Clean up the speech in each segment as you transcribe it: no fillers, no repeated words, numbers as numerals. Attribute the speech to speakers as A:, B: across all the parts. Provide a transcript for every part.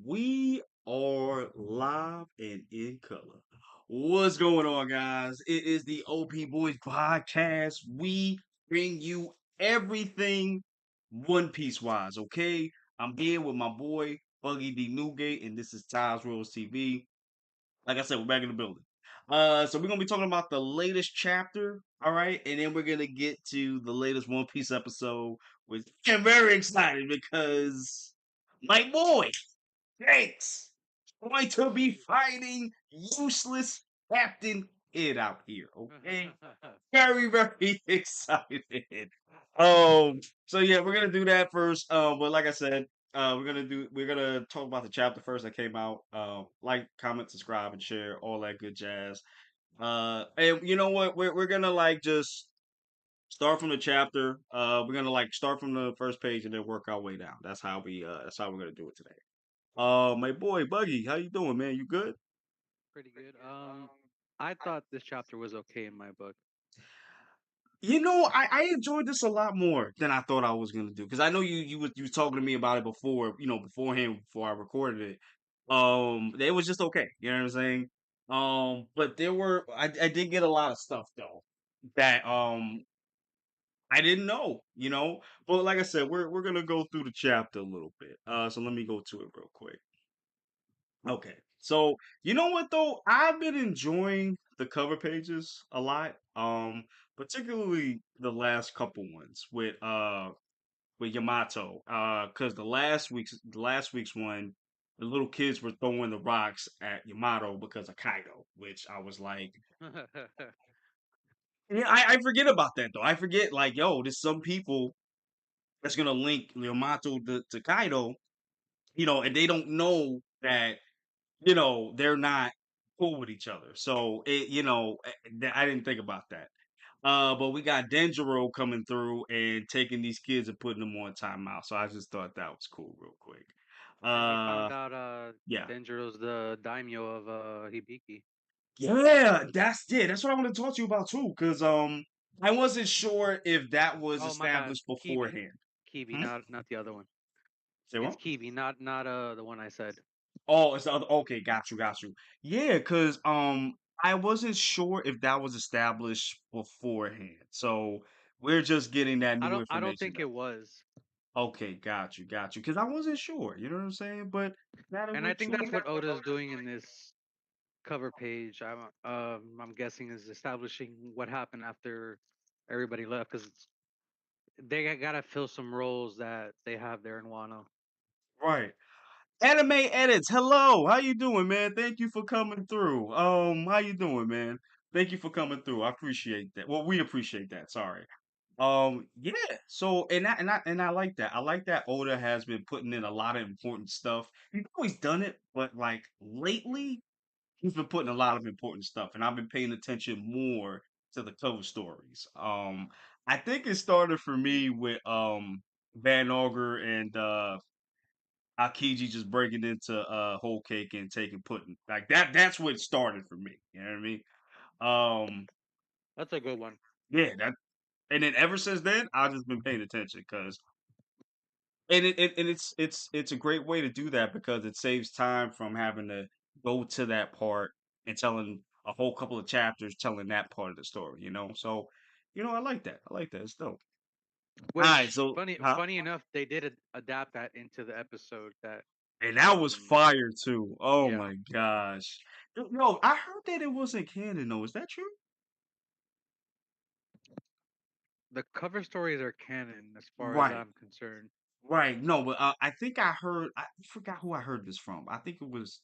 A: We are live and in color. What's going on, guys? It is the OP Boys podcast. We bring you everything One Piece wise, okay? I'm here with my boy Buggy D Newgate, and this is tais.worldtv. Like I said, we're back in the building. So we're gonna be talking about the latest chapter, all right, and then we're gonna get to the latest One Piece episode, which I'm very excited because my boy Shanks going to be fighting useless Captain Kid out here. Okay, very very excited. So yeah, we're gonna do that first. But like I said, we're gonna talk about the chapter first that came out. Like, comment, subscribe, and share all that good jazz. And you know what? We're gonna like just start from the chapter. We're gonna like start from the first page and then work our way down. That's how we're gonna do it today. My boy Buggy, how you doing, man? You good?
B: Pretty good. I thought this chapter was okay in my book.
A: You know, I enjoyed this a lot more than I thought I was gonna do because I know you was talking to me about it before, beforehand before I recorded it. It was just okay. You know what I'm saying? But I did get a lot of stuff though that I didn't know. But like I said, we're gonna go through the chapter a little bit. So let me go to it real quick. Okay. So, you know what though? I've been enjoying the cover pages a lot. Particularly the last couple ones with Yamato. Cuz the last week's one, the little kids were throwing the rocks at Yamato because of Kaido, which I was like, yeah, I forget about that though. I forget like, yo, there's some people that's gonna link Yamato to Kaido, and they don't know that they're not cool with each other. So I didn't think about that. But we got Denjiro coming through and taking these kids and putting them on timeout. So I just thought that was cool, real quick.
B: And we
A: Uh,
B: found out
A: yeah,
B: Denjiro's the daimyo of Hibiki.
A: yeah, that's what I want to talk to you about too, because I wasn't sure if that was
B: Oh my bad,
A: established
B: Kibi.
A: beforehand.
B: Kibi,
A: Hmm?
B: not the other one.
A: Say
B: It's
A: what?
B: Kibi, not the one I said.
A: Oh, it's the other. Okay, got you. Yeah, because I wasn't sure if that was established beforehand. So we're just getting that new
B: I don't
A: information
B: think
A: now.
B: it was.
A: Okay, got you. Because I wasn't sure. You know what I'm saying? But now that
B: And
A: we're
B: I think that's
A: true.
B: what Oda's doing in this cover page. I'm guessing is establishing what happened after everybody left because gotta fill some roles that they have there in Wano.
A: Right. Anime edits. Hello. How you doing, man? Thank you for coming through. How you doing, man? Thank you for coming through. I appreciate that. Well, we appreciate that. Sorry. Yeah. So, and I like that. I like that Oda has been putting in a lot of important stuff. He's always done it, but like lately, he's been putting a lot of important stuff, and I've been paying attention more to the cover stories. I think it started for me with Van Auger and Akiji just breaking into whole cake and taking pudding like that. That's what started for me. You know what I mean? Um,
B: That's a good one.
A: yeah, that. And then ever since then, I've just been paying attention because, and it's a great way to do that because it saves time from having to go to that part and telling a whole couple of chapters telling that part of the story. So I like that. I like that. It's dope. All right,
B: Which
A: so huh?
B: funny enough, they did adapt that into the episode that
A: And that was fire too. Oh
B: yeah,
A: my gosh. No, I heard that it wasn't canon though. Is that true?
B: the cover stories are canon as far as
A: Right.
B: I'm concerned.
A: Right. No, but I think I forgot who I heard this from. I think it was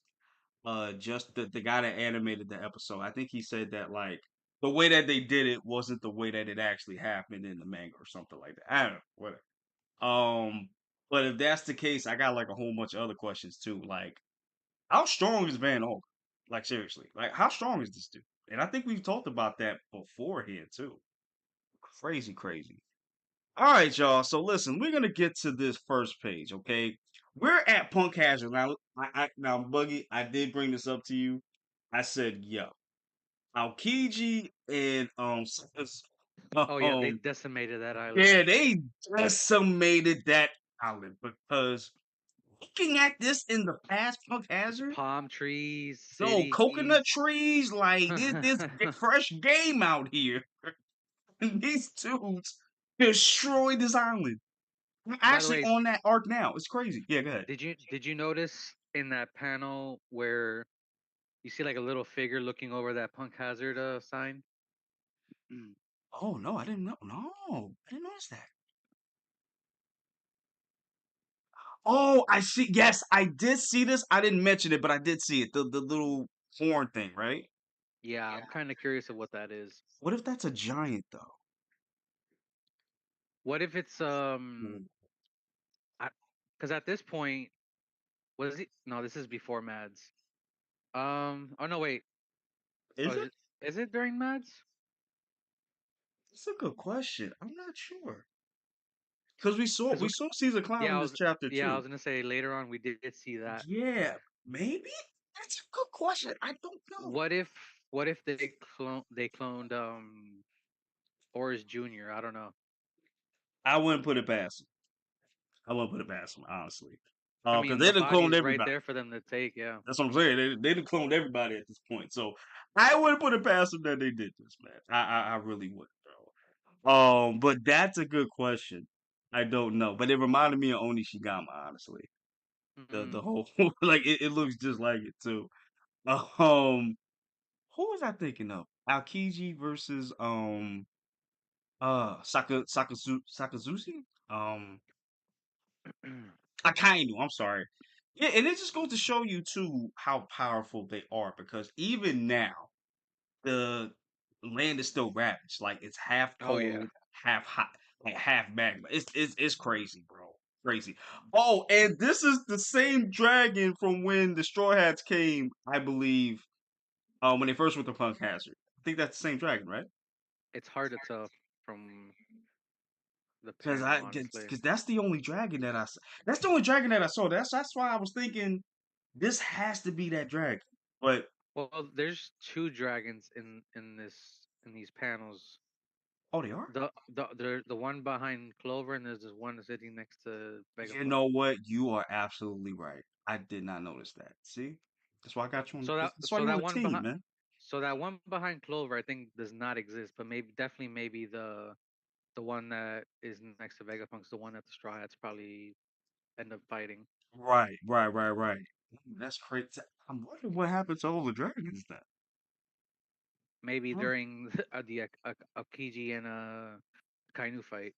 A: just the guy that animated the episode. I think he said that like the way that they did it wasn't the way that it actually happened in the manga or something like that. I don't know. Whatever. Um, but if that's the case, I got like a whole bunch of other questions too. Like, how strong is Van Hulk? Like seriously, like how strong is this dude? And I think we've talked about that beforehand too. Crazy, crazy. All right, y'all. So listen, we're gonna get to this first page, okay? We're at Punk Hazard now. Now, Buggy, I did bring this up to you. I said, "Yo, Aokiji and
B: Oh yeah, they
A: um,
B: decimated that island.
A: yeah, they decimated that island because Looking at this in the past, Punk
B: It's
A: Hazard,
B: palm trees,
A: no coconut
B: cities.
A: trees, like this fresh game out here. And these dudes destroyed this island. I'm
B: By the
A: actually
B: way,
A: on that arc now. It's crazy. Yeah, go ahead.
B: did you notice in that panel where you see like a little figure looking over that Punk Hazard sign?
A: Mm. Oh no, I didn't know. No, I didn't notice that. Oh, I see. Yes, I did see this. I didn't mention it, but I did see it. The little horn thing, right?
B: Yeah, I'm kind of curious of what that is.
A: What if that's a giant though?
B: What if it's
A: Mm.
B: because at this point was it? No, this is before Mads. Oh no, wait. Oh,
A: Is it?
B: is it during Mads?
A: That's a good question. I'm not sure because we saw
B: Because
A: we saw Caesar Clown
B: yeah,
A: in this chapter
B: I
A: too.
B: was gonna say later on we did see that.
A: Yeah, maybe. That's a good question. I don't know.
B: What if they cloned Boris Jr. I don't know.
A: I wouldn't put it past him. I wouldn't put it past him, honestly.
B: I
A: Because
B: mean,
A: they
B: the
A: done cloned
B: body's right
A: everybody.
B: there for them to take. Yeah.
A: That's what I'm saying. They done cloned everybody at this point. So I wouldn't put it past them that they did this, man. I really wouldn't, bro. But that's a good question. I don't know, but it reminded me of Onishigama, honestly. The
B: Mm.
A: whole like it looks just like it too. Um, who was I thinking of? Aokiji versus Sakazushi? Akainu, I'm sorry. Yeah, and it just goes to show you too how powerful they are because even now the land is still ravaged. Like it's half
B: Oh yeah.
A: cold, half hot, like half magma. It's crazy, bro. Crazy. Oh, and this is the same dragon from when the Straw Hats came, I believe, when they first went to Punk Hazard. I think that's the same dragon, right?
B: It's hard to tell from the
A: Because
B: panel, honestly.
A: that's the only dragon that that's the only dragon that I saw. That's why I was thinking this has to be that dragon. But
B: Well, there's two dragons in these panels.
A: oh, they are.
B: The one behind Clover, and there's this one sitting next to
A: You
B: Vegapunk.
A: know what? You are absolutely right. I did not notice that. See, that's why I got you on. That's why
B: So
A: you on
B: that
A: the
B: one
A: team,
B: behind
A: man.
B: so that one behind Clover, I think does not exist, but maybe the one that is next to Vegapunk's the one that the Straw Hats probably end up fighting.
A: Right. That's crazy. I'm wondering what happened to all the dragons then.
B: Maybe
A: Huh.
B: during the Akiji and Kainu fight.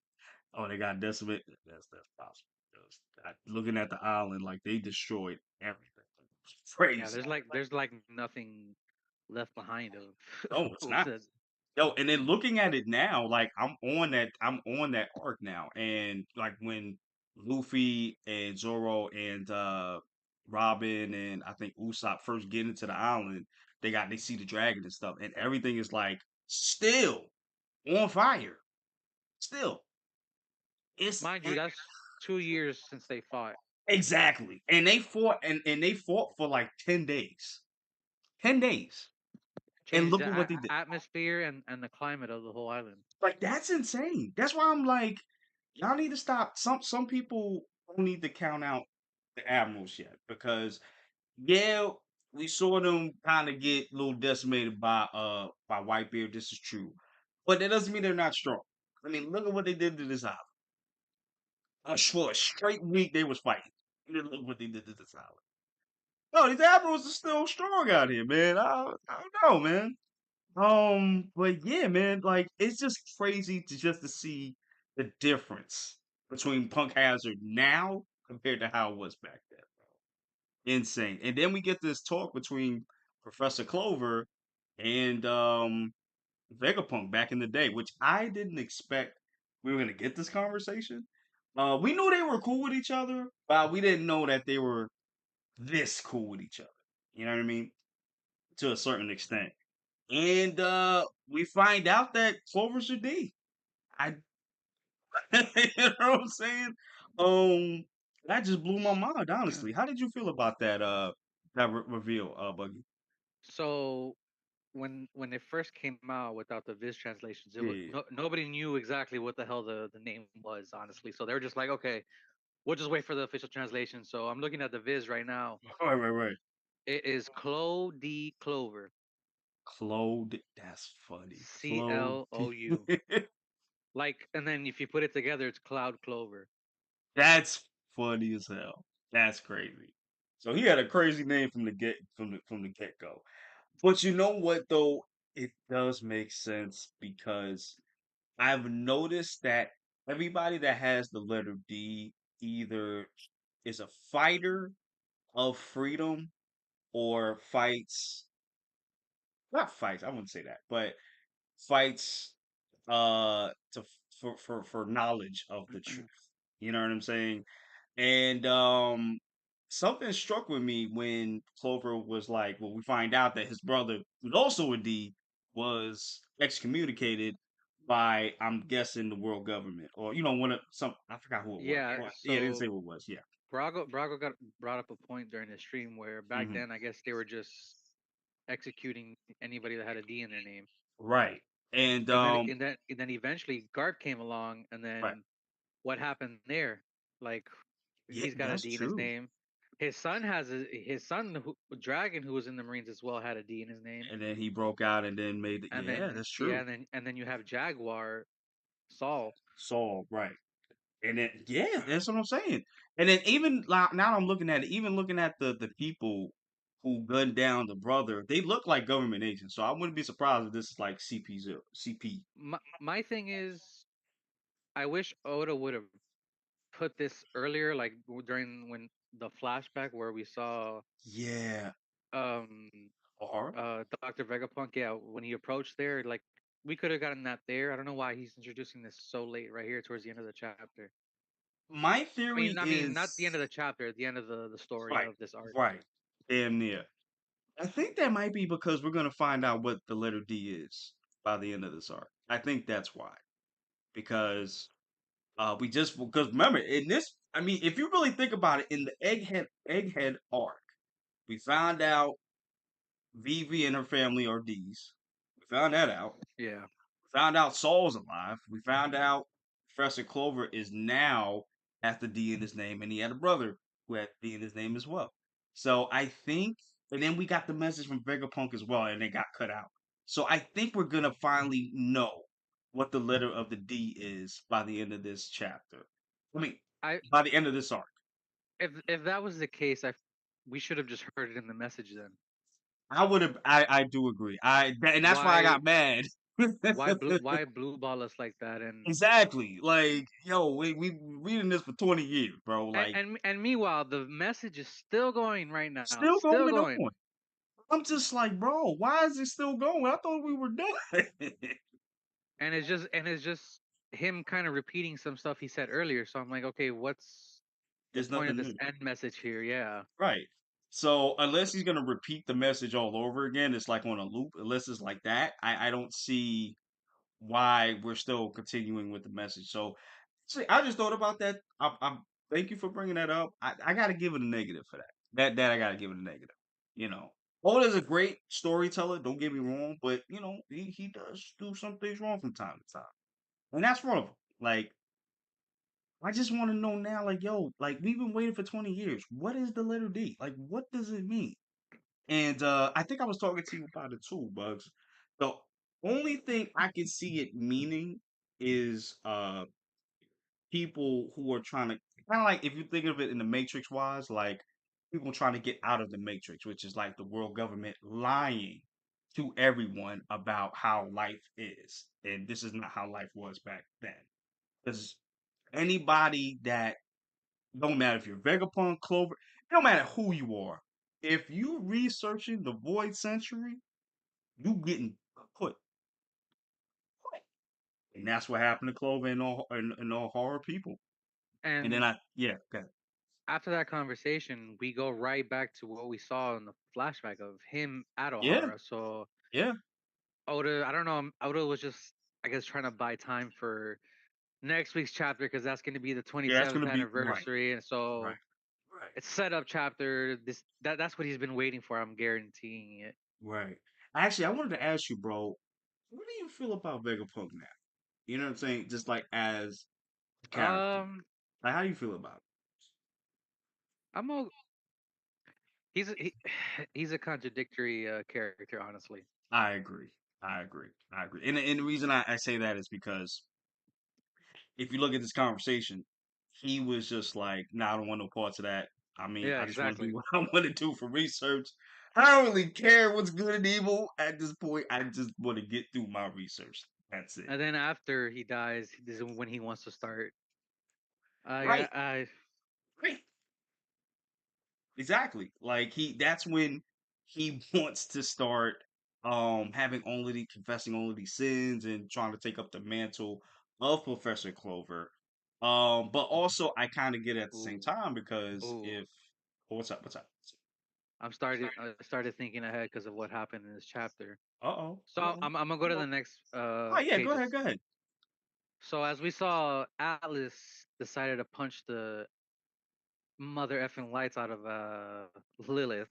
A: Oh, they got decimated. That's possible. 'Cause looking at the island, like they destroyed everything. It's
B: Yeah,
A: crazy.
B: there's like nothing left behind of
A: No, it's
B: of
A: not.
B: the
A: Yo, and then looking at it now, like I'm on that arc now, and like when Luffy and Zoro and Robin and I think Usopp first get into the island, they see the dragon and stuff, and everything is like still on fire. Still, it's
B: mind you, that's 2 years since they fought.
A: exactly, and they fought for like 10 days, 10 days, and
B: Changed
A: look
B: the
A: at what they did.
B: atmosphere and the climate of the whole island.
A: Like that's insane. That's why I'm like, y'all need to stop. Some people don't need to count out the admirals yet because yeah, we saw them kind of get a little decimated by Whitebeard. This is true, but that doesn't mean they're not strong. I mean, look at what they did to this island. For a straight week, they was fighting. And then look what they did to this island. No, these admirals are still strong out here, man. I don't know, man. But yeah, man, like it's just crazy to see the difference between Punk Hazard now compared to how it was back then, bro. Insane. And then we get this talk between Professor Clover and Vegapunk back in the day, which I didn't expect we were gonna get this conversation. We knew they were cool with each other, but we didn't know that they were this cool with each other. You know what I mean? To a certain extent. And we find out that Clover's a D. I you know what I'm saying? Um that just blew my mind, honestly. How did you feel about that reveal, Buggy?
B: So when it first came out without the Viz translations,
A: Yeah.
B: nobody knew exactly what the hell the name was, honestly. So they were just like, okay, we'll just wait for the official translation. So I'm looking at the Viz right now.
A: Right.
B: It is Clo D Clover.
A: Clothed. That's funny. Clothed.
B: CLOU. Like, and then if you put it together, it's Cloud Clover.
A: That's funny as hell. That's crazy. So he had a crazy name from the get go. But you know what though? It does make sense because I've noticed that everybody that has the letter D either is a fighter of freedom or fights, not fights, I wouldn't say that, but fights to for knowledge of the truth. You know what I'm saying? And something struck with me when Clover was like, well, we find out that his brother, who's also a D, was excommunicated by, I'm guessing, the world government, or one of some, I forgot who it was.
B: Yeah,
A: Yeah, they didn't say
B: so
A: who it was. Yeah.
B: Brago got brought up a point during the stream where back
A: Hmm.
B: then I guess they were just executing anybody that had a D in their name.
A: Right. And
B: And then eventually Garp came along, and
A: right.
B: then what happened there? Like,
A: Yeah,
B: he's got a
A: that's
B: D in his
A: true.
B: name. His son, Dragon, who was in the Marines as well, had a D in his name.
A: And then he broke out and then made it.
B: And
A: Yeah,
B: then
A: that's
B: yeah,
A: true.
B: and then you have Jaguar, Saul.
A: Saul, right. And then yeah, that's what I'm saying. And then even now I'm looking at it, even looking at the people who gunned down the brother, they look like government agents. So I wouldn't be surprised if this is like CP0, CP.
B: My thing is, I wish Oda would have put this earlier, like during when the flashback where we saw
A: Yeah.
B: um
A: Or
B: Dr. Vegapunk. Yeah, when he approached there, like we could have gotten that there. I don't know why he's introducing this so late right here towards the end of the chapter.
A: my theory
B: I mean, not the end
A: is
B: of the chapter, the end of the story
A: right,
B: of this arc.
A: right, damn near. I think that might be because we're gonna find out what the letter D is by the end of this arc. I think that's why. Because we just because remember in this, I mean, if you really think about it, in the egghead arc, we found out Vivi and her family are D's. We found that out.
B: Yeah.
A: We found out Saul's alive. We found out Professor Clover is now has the D in his name, and he had a brother who had D in his name as well. So I think, and then we got the message from Vegapunk as well, and it got cut out. So I think we're gonna finally know what the letter of the D is by the end of this chapter. I mean,
B: I
A: by the end of this arc.
B: If that was the case, we should have just heard it in the message then.
A: I would have. I do agree. And that's why I
B: Why
A: got mad.
B: why blue ball us like that?
A: Exactly. Like, yo, we reading this for 20 years, bro. Like,
B: And meanwhile, the message is still going right now,
A: still
B: still
A: going
B: going.
A: on. I'm just like, bro, why is it still going? I thought we were done.
B: And it's just him kind of repeating some stuff he said earlier. So I'm like, okay, what's the
A: There's
B: point of
A: nothing
B: this
A: new.
B: end message here? Yeah.
A: Right. So unless he's gonna repeat the message all over again, it's like on a loop. Unless it's like that, I don't see why we're still continuing with the message. So, see, I just thought about that. Thank you for bringing that up. I got to give it a negative for that. That I got to give it a negative. You know, Oda's a great storyteller. Don't get me wrong, but he does do some things wrong from time to time, and that's one of them. Like, I just want to know now, like, yo, like we've been waiting for 20 years. What is the letter D? Like, what does it mean? And I think I was talking to you about it too, Bugs. The only thing I can see it meaning is people who are trying to kind of like if you think of it in the Matrix wise, like people trying to get out of the Matrix, which is like the world government lying to everyone about how life is. And this is not how life was back then. Because anybody that don't matter if you're Vegapunk, Clover, it don't matter who you are. If you researching the Void Century, you getting put. And that's what happened to Clover and all horror people. And then
B: And
A: yeah, okay.
B: after that conversation, we go right back to what we saw in the flashback of him at
A: Yeah,
B: O'Hara. So
A: yeah,
B: Oda, I don't know, Oda was just, I guess, trying to buy time for next week's chapter because that's going to be the
A: yeah. That's
B: 27th
A: gonna be right,
B: anniversary, and
A: right,
B: so
A: right,
B: it's set up chapter. That's what he's been waiting for. I'm guaranteeing it.
A: right. Actually, I wanted to ask you, bro, what do you feel about Vegapunk now? You know what I'm saying? Just like as a character,
B: Um,
A: like how do you feel about it?
B: I'm a he, he's a contradictory character, honestly.
A: I agree. I agree. I agree. And the reason I say that is because if you look at this conversation, he was just like, "Nah, I don't want no parts of that. I mean,
B: Yeah,
A: I just want to do
B: exactly.
A: what I want to do for research. I don't really care what's good and evil at this point. I just want to get through my research. That's it."
B: And then after he dies, this is when he wants to start.
A: Right.
B: I
A: Right. Exactly. Like that's when he wants to start having only confessing only these sins and trying to take up the mantle of Professor Clover. But also I kind of get it at the same
B: ooh
A: time because
B: ooh.
A: if oh, what's up? What's up?
B: I started thinking ahead because of what happened in this chapter.
A: Uh-oh.
B: So
A: Uh-oh.
B: I'm gonna go to the next
A: Oh yeah, go ahead,
B: pages.
A: go ahead.
B: So as we saw, Atlas decided to punch the mother effing lights out of Lilith.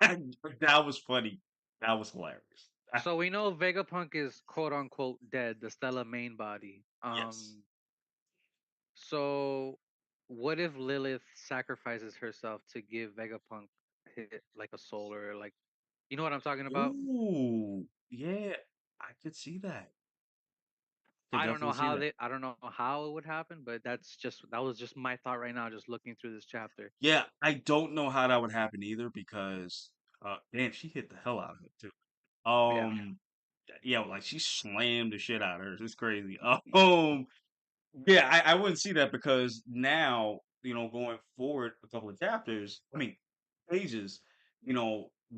A: That was funny. That was hilarious.
B: So we know Vegapunk is quote unquote dead, the Stella main body.
A: Yes.
B: So what if Lilith sacrifices herself to give Vegapunk like a soul, or like, you know what I'm talking about?
A: Ooh, yeah, I could see that. Could definitely see that.
B: I don't know how it would happen, but that was just my thought right now, just looking through this chapter.
A: Yeah, I don't know how that would happen either because damn, she hit the hell out of it too.
B: Yeah.
A: Yeah, like she slammed the shit out of her. It's crazy. Yeah, I wouldn't see that because now, going forward a couple of chapters, I mean pages,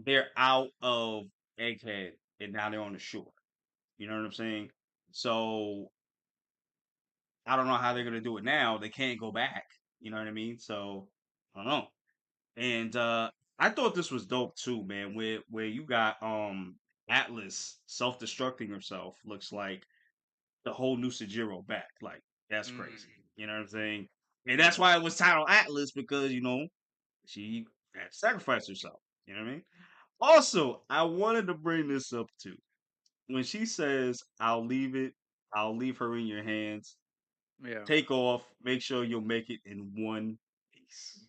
A: they're out of Egghead and now they're on the shore. You know what I'm saying? So I don't know how they're gonna do it now. They can't go back. You know what I mean? So I don't know. And I thought this was dope too, man. Where you got Atlas self-destructing herself looks like the whole new Sajiro back. Like that's crazy.
B: Mm,
A: You know what I'm saying? And that's
B: yeah.
A: why it was titled Atlas because she had sacrificed herself. You know what I mean? Also, I wanted to bring this up too. When she says, I'll leave her in your hands.
B: Yeah.
A: Take off. Make sure you'll make it in one piece."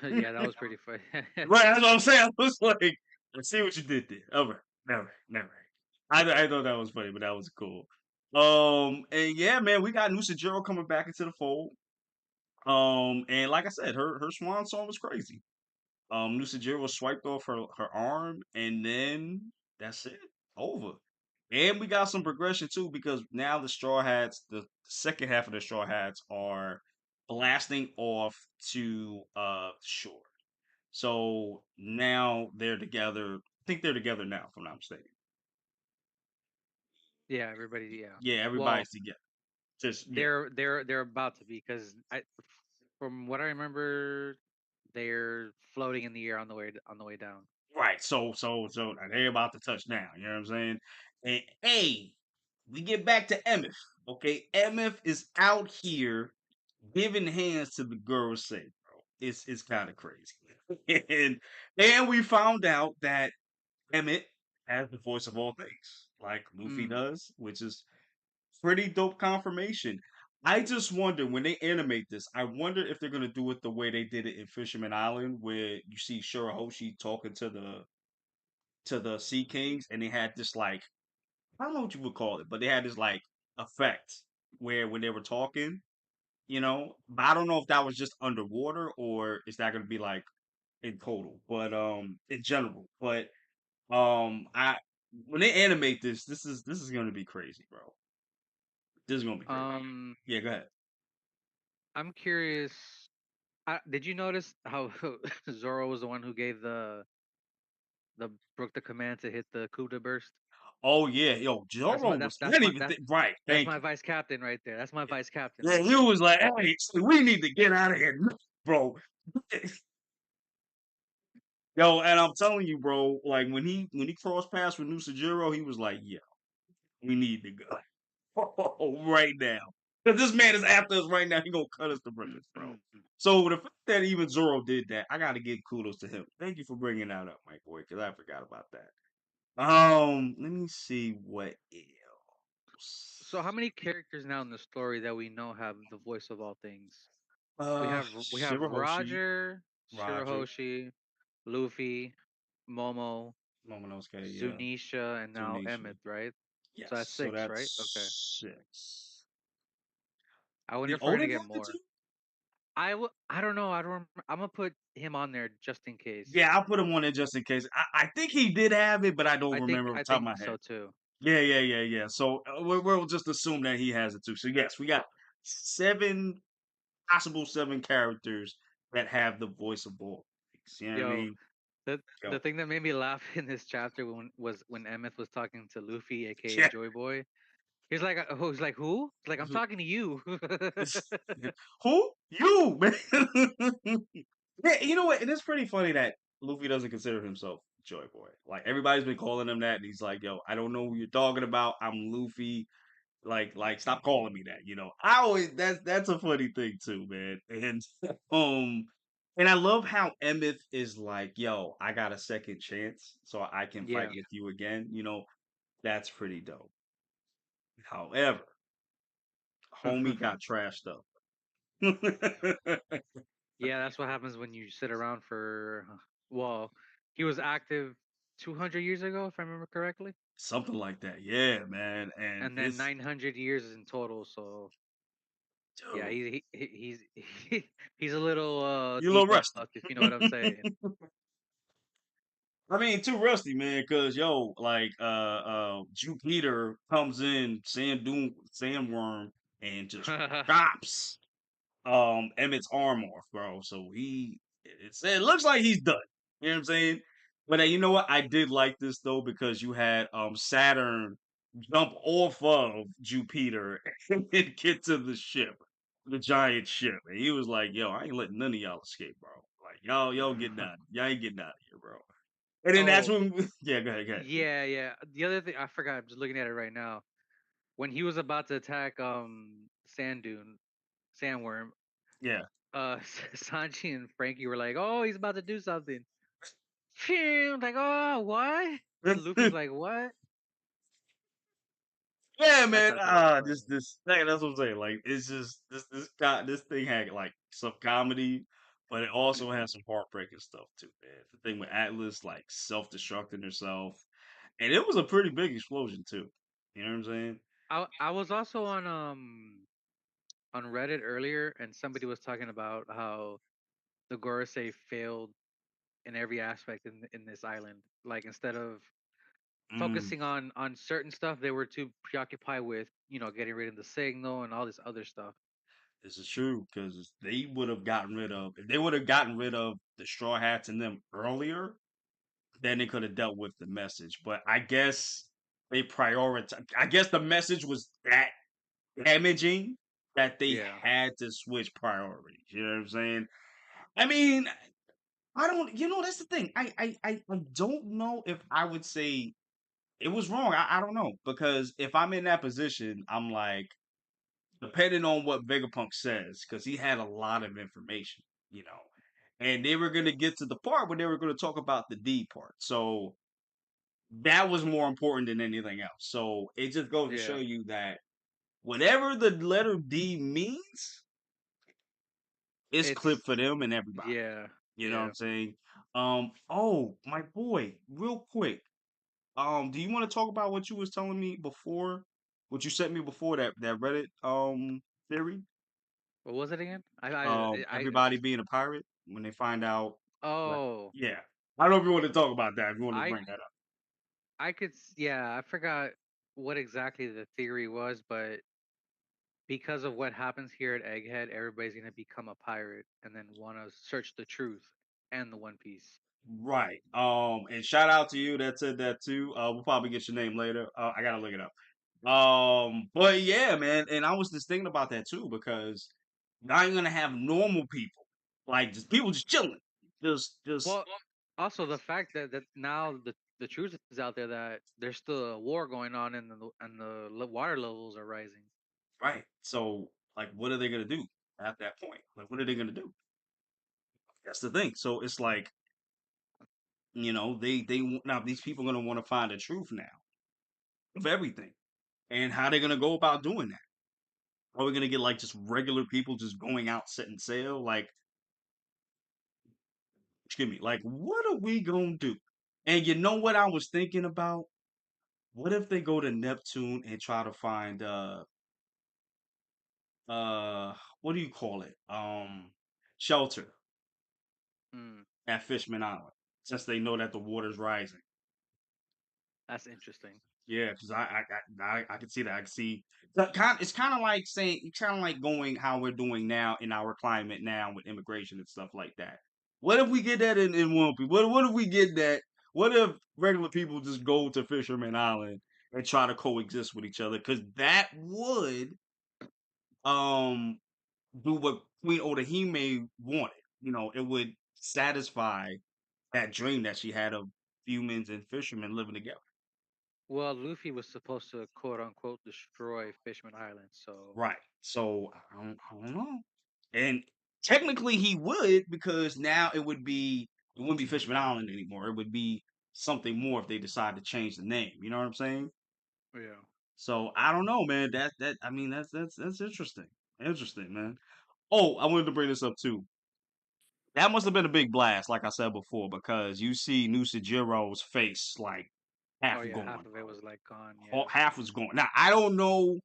B: Yeah, that was pretty funny.
A: Right, that's what I'm saying. I was like, I see what you did there. All right, never, never. I thought that was funny, but that was cool. And yeah, man, we got Nusajiro coming back into the fold. And like I said, her swan song was crazy. Nusajiro swiped off her arm, and then that's it, over. And we got some progression too because now the second half of the Straw Hats are blasting off to shore. So now they're together. I think they're together now, if I'm not mistaken.
B: Yeah, everybody. Yeah.
A: Yeah,
B: Well,
A: everybody's together. Just yeah,
B: they're about to be, because from what I remember, they're floating in the air on the way down.
A: right. So they're about to touch down. You know what I'm saying? And hey, we get back to Emif. Okay, Emif is out here giving hands to the girls. Say, bro, it's kind of crazy. And we found out that Emmett has the voice of all things, like Luffy
B: Mm.
A: does, which is pretty dope confirmation. I just wonder when they animate this, I wonder if they're gonna do it the way they did it in Fisherman Island, where you see Shirahoshi talking to the Sea Kings, and they had this like I don't know what you would call it, but they had this like effect where when they were talking, but I don't know if that was just underwater or is that gonna be like in total, but in general. But I when they animate this is gonna be crazy, bro. This is gonna be crazy.
B: Um,
A: Yeah, go ahead.
B: I'm curious. Did you notice how Zoro was the one who gave the broke the command to hit the coup de burst?
A: Oh yeah, yo, Joro was I didn't even think right,
B: That's
A: thank
B: my
A: you.
B: vice captain right there. That's my
A: Yeah,
B: vice captain
A: yeah,
B: right
A: he
B: there.
A: was like, hey, we need to get out of here, bro. Yo, and I'm telling you, bro, like when he crossed paths with Nusajiro, he was like, yeah, we need to go right now. Because this man is after us right now. He gonna cut us to breakfast, bro. So the fact that even Zoro did that, I gotta give kudos to him. Thank you for bringing that up, my boy, because I forgot about that. Let me see what
B: So
A: else.
B: how many characters now in the story that we know have the voice of all things? We have
A: Shirahoshi,
B: Roger,
A: Roger,
B: Shirahoshi, Luffy, Momo,
A: Momonosuke, yeah,
B: Zunisha, and now
A: Zunisha.
B: Emmett, right? So
A: Yes,
B: that's
A: so
B: six, right? Okay.
A: that's six.
B: I wonder
A: The
B: if we're gonna
A: Oden
B: get
A: got the
B: more.
A: two?
B: I don't know. I don't. I'm gonna put him on there just in case.
A: Yeah, I'll put him on it just in case. I think he did have it, but I don't
B: I think
A: remember off
B: I
A: the top of
B: think
A: my head.
B: so too.
A: Yeah. So we'll just assume that he has it too. So yes, we got seven possible seven characters that have the voice of boys. You know what I
B: Yo,
A: mean?
B: the
A: Go.
B: thing that made me laugh in this chapter when Emmett was talking to Luffy, aka
A: Yeah.
B: Joyboy. He's like who? He's like I'm talking to you.
A: Who? You, man. Yeah, you know what? And it's pretty funny that Luffy doesn't consider himself Joy Boy. Like everybody's been calling him that, and he's like, "Yo, I don't know who you're talking about. I'm Luffy. Stop calling me that." I always that's a funny thing too, man. And um, and I love how Emmett is like, "Yo, I got a second chance, so I can fight
B: Yeah.
A: with you again." That's pretty dope. However, homie got trashed up.
B: Yeah, that's what happens when you sit around for well, he was active 200 years ago if I remember correctly,
A: Something like that. Yeah, man. And
B: and then
A: it's
B: 900 years in total, so yeah,
A: dude,
B: he's a little
A: you're a little
B: debuffed
A: rusty.
B: if you know what I'm saying.
A: I mean, too rusty, man, because Jupiter comes in, sandworm, and just chops Emmett's arm off, bro. So it looks like he's done. You know what I'm saying? But you know what? I did like this though because you had Saturn jump off of Jupiter and then get to the ship, the giant ship. And he was like, "Yo, I ain't letting none of y'all escape, bro. Like y'all getting out. Y'all ain't getting out of here, bro." And then that's
B: Oh,
A: when yeah, go ahead.
B: yeah. The other thing I forgot, I'm just looking at it right now. When he was about to attack Sand Dune, Sandworm,
A: Yeah.
B: Sanji and Frankie were like, "Oh, he's about to do something." Phew, like, "Oh, what?" And Luffy's like, "What?"
A: Yeah,
B: I
A: man.
B: thought that was funny.
A: That's what I'm saying. Like, it's just this thing had like some comedy, but it also has some heartbreaking stuff too, man. The thing with Atlas, like self-destructing herself, and it was a pretty big explosion too. You know what I'm saying?
B: I was also on Reddit earlier, and somebody was talking about how the Gorosei failed in every aspect in this island. Like instead of
A: Mm,
B: focusing on certain stuff, they were too preoccupied with getting rid of the signal and all this other stuff.
A: this is true because they would have gotten rid of if they would have gotten rid of the straw hats and them earlier, then they could have dealt with the message. But I guess they prioritize. I guess the message was that damaging that they
B: Yeah,
A: had to switch priorities. You know what I'm saying? I mean, I don't. That's the thing. I don't know if I would say it was wrong. I don't know because if I'm in that position, I'm like, depending on what Vegapunk says, because he had a lot of information, and they were gonna get to the part where they were gonna talk about the D part. So that was more important than anything else. So it just goes to show
B: yeah.
A: you that whatever the letter D means, it's clipped
B: It's
A: for them and everybody.
B: yeah,
A: You know what
B: yeah.
A: I'm saying? Oh, my boy, real quick. Do you want to talk about what you was telling me before? What you sent me before that Reddit theory?
B: What was it again? I
A: Everybody being a pirate when they find out like
B: oh
A: yeah. I don't know if you want to talk about that, if you want to
B: I
A: bring that up.
B: yeah, I forgot what exactly the theory was, but because of what happens here at Egghead, everybody's gonna become a pirate and then want to search the truth and the One Piece.
A: Right. And shout out to you that said that too. We'll probably get your name later. I gotta look it up. But yeah, man, and I was just thinking about that too because now you're gonna have normal people, like just people just chilling, just
B: Well, also the fact that now the truth is out there that there's still a war going on and the water levels are rising.
A: right. So, like, what are they gonna do at that point? Like, what are they gonna do? That's the thing. So it's like, now these people are gonna want to find the truth now of everything, and how they're gonna go about doing that. Are we gonna get like just regular people just going out setting sail? Like, excuse me, like what are we gonna do? And you know what I was thinking about? What if they go to Neptune and try to find what do you call it? Shelter
B: Mm,
A: at Fishman Island, since they know that the water's rising.
B: that's interesting.
A: Yeah, because I can see that. I can see it's kind of like saying it's kind of like going how we're doing now in our climate now with immigration and stuff like that. What if we get that in Wimpy? What if we get that? What if regular people just go to Fisherman Island and try to coexist with each other? Because that would um do what Queen Otohime wanted. You know, it would satisfy that dream that she had of humans and fishermen living together.
B: Well, Luffy was supposed to quote unquote destroy Fishman Island, so
A: Right. So I don't know. And technically he would because now it wouldn't be Fishman Island anymore. It would be something more if they decide to change the name. You know what I'm saying?
B: yeah.
A: So I don't know, man. That I mean that's interesting. Interesting, man. Oh, I wanted to bring this up too. That must have been a big blast, like I said before, because you see Nusajiro's face like
B: Oh
A: half
B: yeah, half
A: gone,
B: of it was like gone.
A: bro.
B: Yeah.
A: Half was gone. Now I don't know.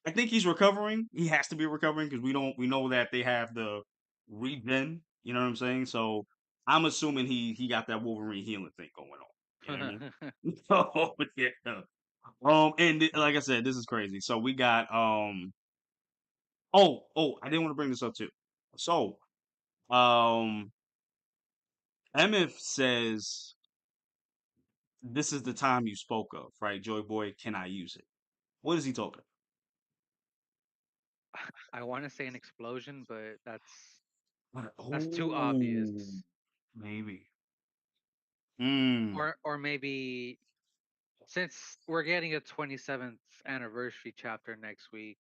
A: I think he's recovering. He has to be recovering because we know that they have the regen. You know what I'm saying? So I'm assuming he got that Wolverine healing thing going on. You know what I mean? Oh yeah. Like I said, this is crazy. So we got I didn't want to bring this up too. So um Emif says this is the time you spoke of, right? Joy Boy, can I use it? What is he talking
B: I want to say an explosion, but
A: about?
B: that's too
A: Oh,
B: obvious.
A: maybe. Mm,
B: Or maybe since we're getting a 27th anniversary chapter next week,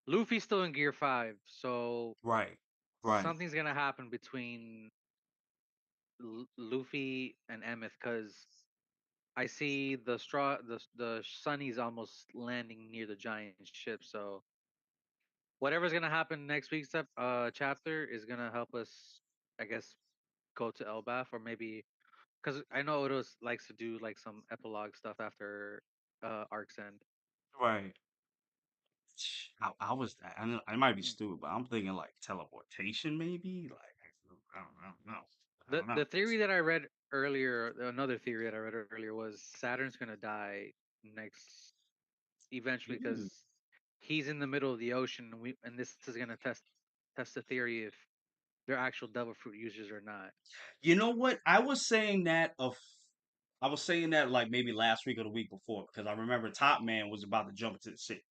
B: Luffy's still in Gear 5, so
A: right, right,
B: something's gonna happen between Luffy and Emeth because I see the Sunny's almost landing near the giant ship. So whatever's gonna happen next week's chapter is gonna help us, I guess, go to Elbaf or maybe because I know Odo likes to do like some epilogue stuff after arcs end.
A: right. I was I know I might be
B: Mm.
A: stupid, but I'm thinking like teleportation, maybe. Like I don't know. I
B: The
A: don't know.
B: the theory that I read earlier, another theory that I read earlier was Saturn's gonna die next eventually
A: Ooh.
B: because he's in the middle of the ocean and this is gonna test the theory if they're actual devil fruit users or not.
A: You know what? I was saying that like maybe last week or the week before because I remember Top Man was about to jump into the city.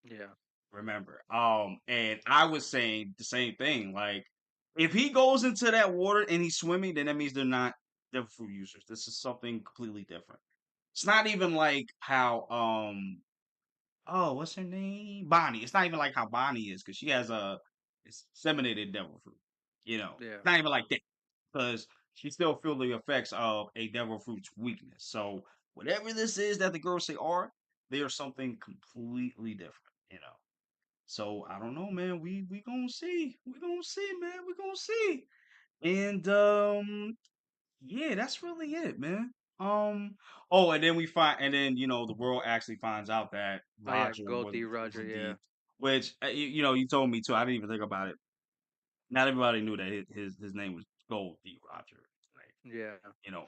B: Yeah.
A: Remember? And I was saying the same thing. Like, if he goes into that water and he's swimming, then that means they're not devil fruit users. This is something completely different. It's not even like how oh, what's her name? Bonnie. It's not even like how Bonnie is because she has a disseminated devil fruit. You know,
B: Yeah.
A: it's not even like that because she still feel the effects of a devil fruit's weakness. So whatever this is that the girls say are, they are something completely different. You know. So I don't know, man. We gonna see. We gonna see, man. We gonna see. And yeah, that's really it, man. Oh, and then and then the world actually finds out that
B: Oh yeah,
A: Roger
B: Gold D
A: was
B: Roger.
A: indeed,
B: Yeah.
A: which you told me too. I didn't even think about it. Not everybody knew that his name was Gold D. Roger. Like,
B: Yeah.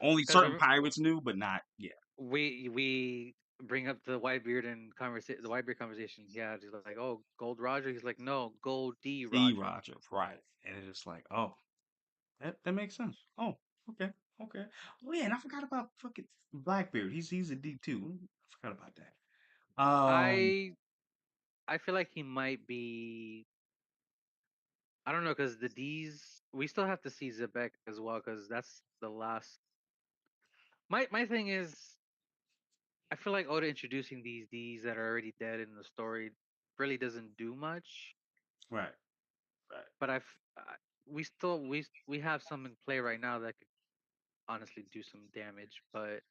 A: only
B: Because
A: certain pirates knew, but not yeah.
B: we bring up the Whitebeard and the Whitebeard conversation. Yeah, he's like, oh, Gold Roger. He's like, no, Gold D
A: D.
B: Roger.
A: Roger, right? And it's just like, oh, that makes sense. Oh, okay, okay. Oh yeah, and I forgot about fucking Blackbeard. He's a D too. I forgot about that. Um,
B: I I feel like he might be. I don't know because the D's we still have to see Zebek as well because that's the last. My thing is I feel like Oda introducing these D's that are already dead in the story really doesn't do much.
A: right, right.
B: But we still we have some in play right now that could honestly do some damage. But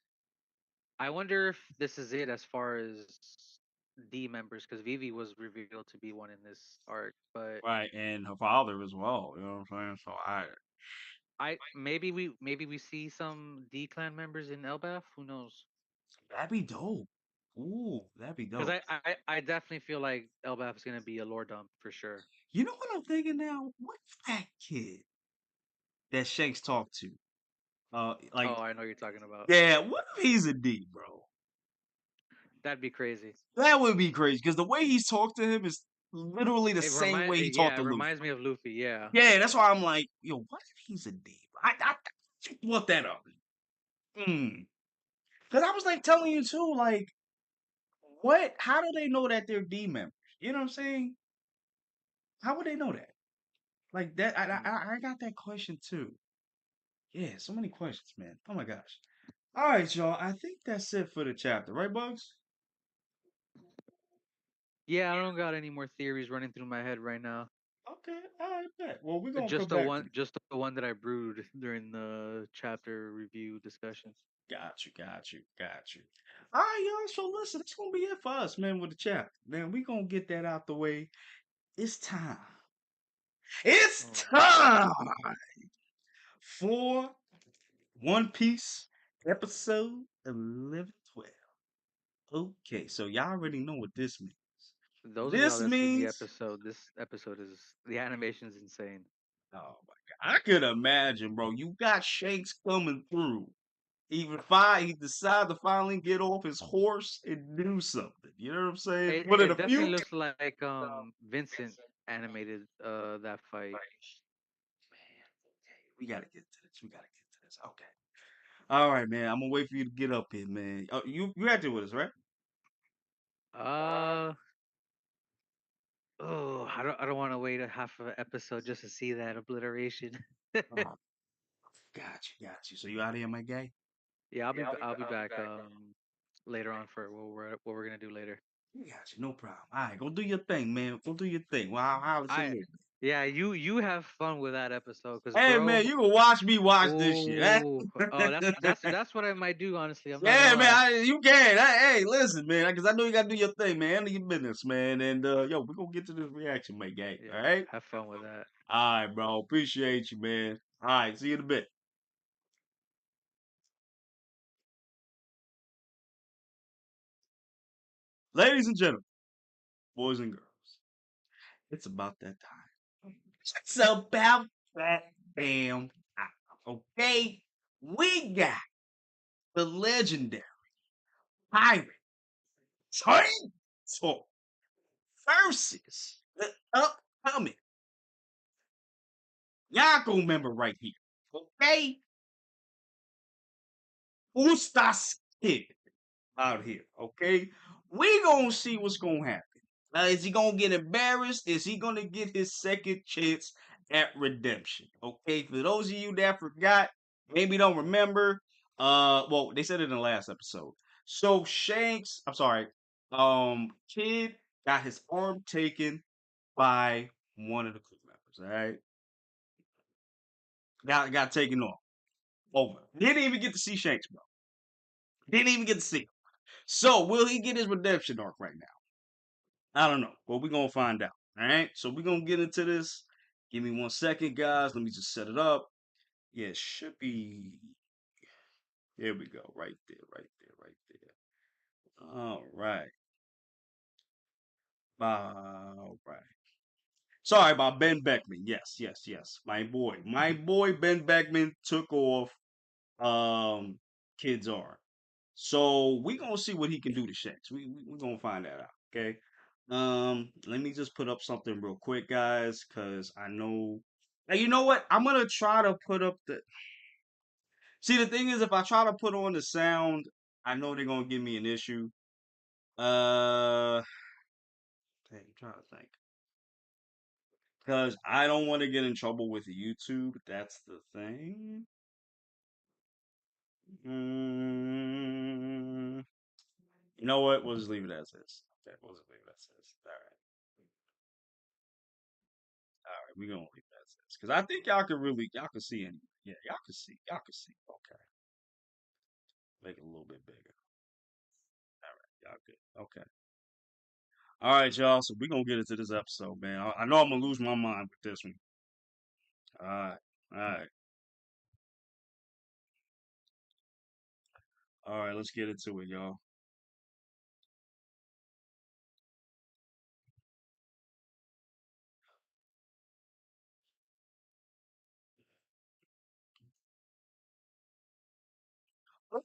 B: I wonder if this is it as far as D members because Vivi was revealed to be one in this arc, but
A: Right, and her father as well. You know what I'm saying? So
B: I maybe we see some D clan members in Elbaf. Who knows?
A: that'd be dope. Ooh, that'd be
B: Because
A: dope.
B: I definitely feel like Elbaf is gonna be a lore dump for sure.
A: You know what I'm thinking now? What's that kid that Shanks talked to?
B: Oh,
A: Like,
B: I know you're talking about.
A: yeah, what if he's a D, bro?
B: That'd be crazy.
A: That would be crazy because the way he's talked to him is literally the same way he talked
B: Yeah, it
A: to Luffy.
B: reminds me of Luffy. Yeah.
A: Yeah, that's why I'm like, yo, what if he's a D? I look that up. Hmm. Because I was like telling you too, like, what? How do they know that they're D members? You know what I'm saying? How would they know that? Like that,
B: Mm.
A: I got that question too. Yeah, so many questions, man. Oh my gosh. All right, y'all. I think that's it for the chapter, right, Bugs?
B: Yeah, I don't got any more theories running through my head right now.
A: Okay, all right, bet. Well, we're gonna come back to you.
B: Just the one that I brewed during the chapter review discussion.
A: Got you. All right, y'all. So listen, that's gonna be it for us, man, with the chapter. Man, we gonna get that out the way. It's time. It's
B: Oh,
A: time for One Piece episode 1112. Okay, so y'all already know what this means.
B: those of y'all
A: This
B: that seen the
A: means,
B: episode, this episode is the animation's insane.
A: oh my god, I could imagine, bro. You got Shanks coming through. He decided to finally get off his horse and do something. You know what I'm saying? One of the
B: It
A: few.
B: definitely looks like Vincent animated that fight.
A: Man, okay, we gotta get to this. We gotta get to this. Okay. All right, man. I'm gonna wait for you to get up here, man. Oh, you out there with us, right?
B: Uh oh, I don't want to wait a half of an episode just to see that obliteration.
A: Oh, got you. So you out here, my guy?
B: Yeah, I'll be back later on for what we're gonna do later.
A: Got you. No problem. All right, go do your thing, man. Go do your thing. Well, I'll holler at you
B: I
A: later.
B: Yeah, you have fun with that episode, cause
A: Hey,
B: bro,
A: man, you can watch me watch this shit.
B: oh oh that's what I might do honestly. I'm not
A: Yeah,
B: gonna
A: man,
B: lie.
A: you can. Hey, listen, man, because I know you got to do your thing, man. Handle your business, man. And, yo, we're going to get to this reaction, my guy.
B: Yeah,
A: All right?
B: have fun with that.
A: All right, bro. Appreciate you, man. All right. See you in a bit. Ladies and gentlemen, boys and girls, it's about that time. It's about that damn time. Okay? We got the legendary pirate Train Talk versus the upcoming. Y'all gonna remember right here. Okay? Ustas Kid out here. Okay? We gonna see what's gonna happen. Is he gonna get embarrassed? Is he gonna get his second chance at redemption? Okay, for those of you that forgot, maybe don't remember. Well, they said it in the last episode. So Shanks, I'm sorry, Kid got his arm taken by one of the crew members. All right, got taken off. Over. Didn't even get to see Shanks, bro. Didn't even get to see him. So will he get his redemption arc right now? I don't know, but we're gonna find out. All right, so we're gonna get into this. Give me 1 second, guys. Let me just set it up. Yeah, it should be. Here we go. Right there, right there, right there. All right. All right. Sorry about Ben Beckman. Yes. My boy Ben Beckman took off Kids Are. So we gonna see what he can do to Shanks. We gonna find that out. Okay. Let me just put up something real quick, guys, because I know. Now you know what? I'm gonna try to put up the. See, the thing is, if I try to put on the sound, I know they're gonna give me an issue. Uh, hey, I'm trying to think. Because I don't want to get in trouble with YouTube. That's the thing. Mm, you know what? We'll just leave it as is. Okay, we'll just leave it as is. All right, we're gonna leave it as is. Because I think y'all can see anyway. Yeah, y'all can see. Okay, make it a little bit bigger. All right, y'all good. Okay. All right, y'all. So we're gonna get into this episode, man. I know I'm gonna lose my mind with this one. All right, all right, all right. Let's get into it, y'all.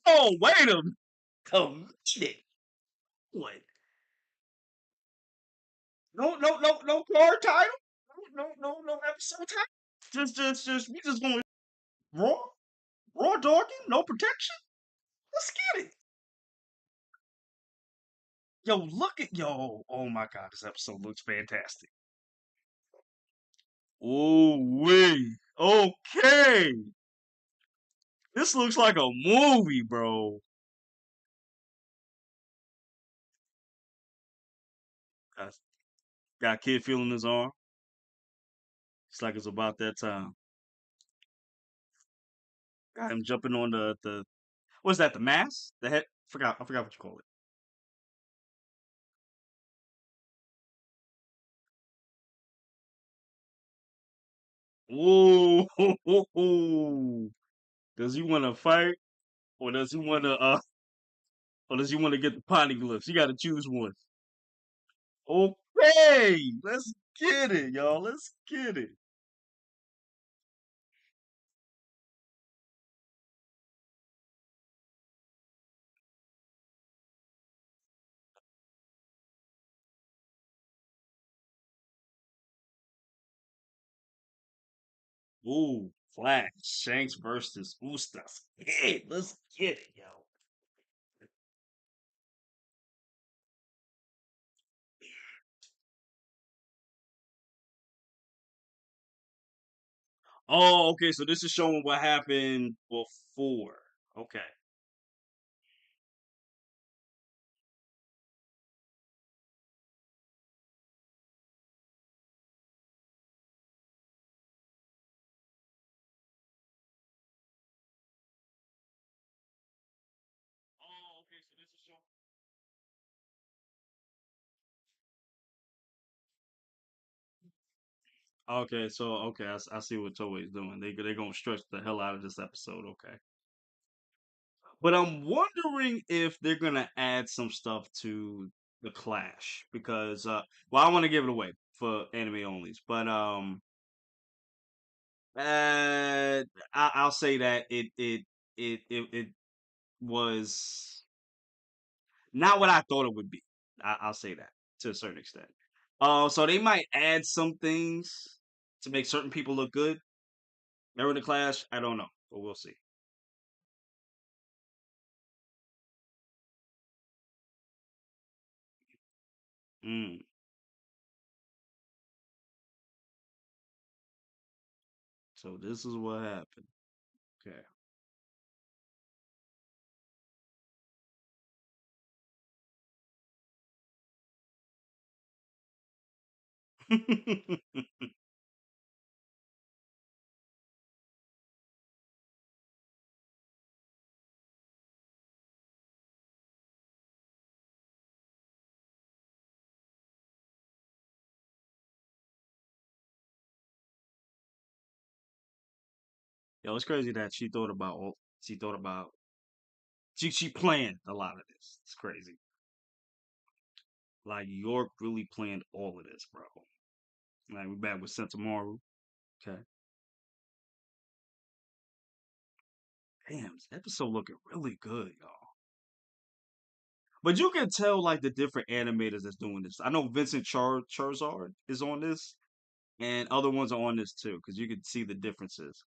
A: Oh, wait a minute. What? No card title. No episode title. We just going raw, raw dogging. No protection. Let's get it. Yo, look at yo. Oh my god, this episode looks fantastic. Oh wait. Okay. This looks like a movie, bro. Got, got kid feeling his arm. It's like it's about that time. Got him jumping on the what's that? The mask? The head? I forgot what you call it. Ooh. Does he want to fight or does he want to get the poneglyphs? You got to choose one. Okay, let's get it, y'all. Let's get it. Ooh, Flash, Shanks versus Ustas. Hey, let's get it, yo. Oh, okay. So this is showing what happened before. Okay. Oh, okay. So this is showing. Okay, so okay, I see what Toei's doing. They're gonna stretch the hell out of this episode. Okay, but I'm wondering if they're gonna add some stuff to the Clash because well, I want to give it away for anime onlys, but I'll say that it was not what I thought it would be. I'll say that to a certain extent. So they might add some things to make certain people look good. Remember the Clash? I don't know, but we'll see. Mm, so this is what happened. Okay. Yo, it's crazy that she thought about she planned a lot of this. It's crazy. Like York really planned all of this, bro. Like we back with Sentamaru. Okay. Damn, this episode looking really good, y'all. But you can tell like the different animators that's doing this. I know Vincent Charzard is on this, and other ones are on this too, because you can see the differences.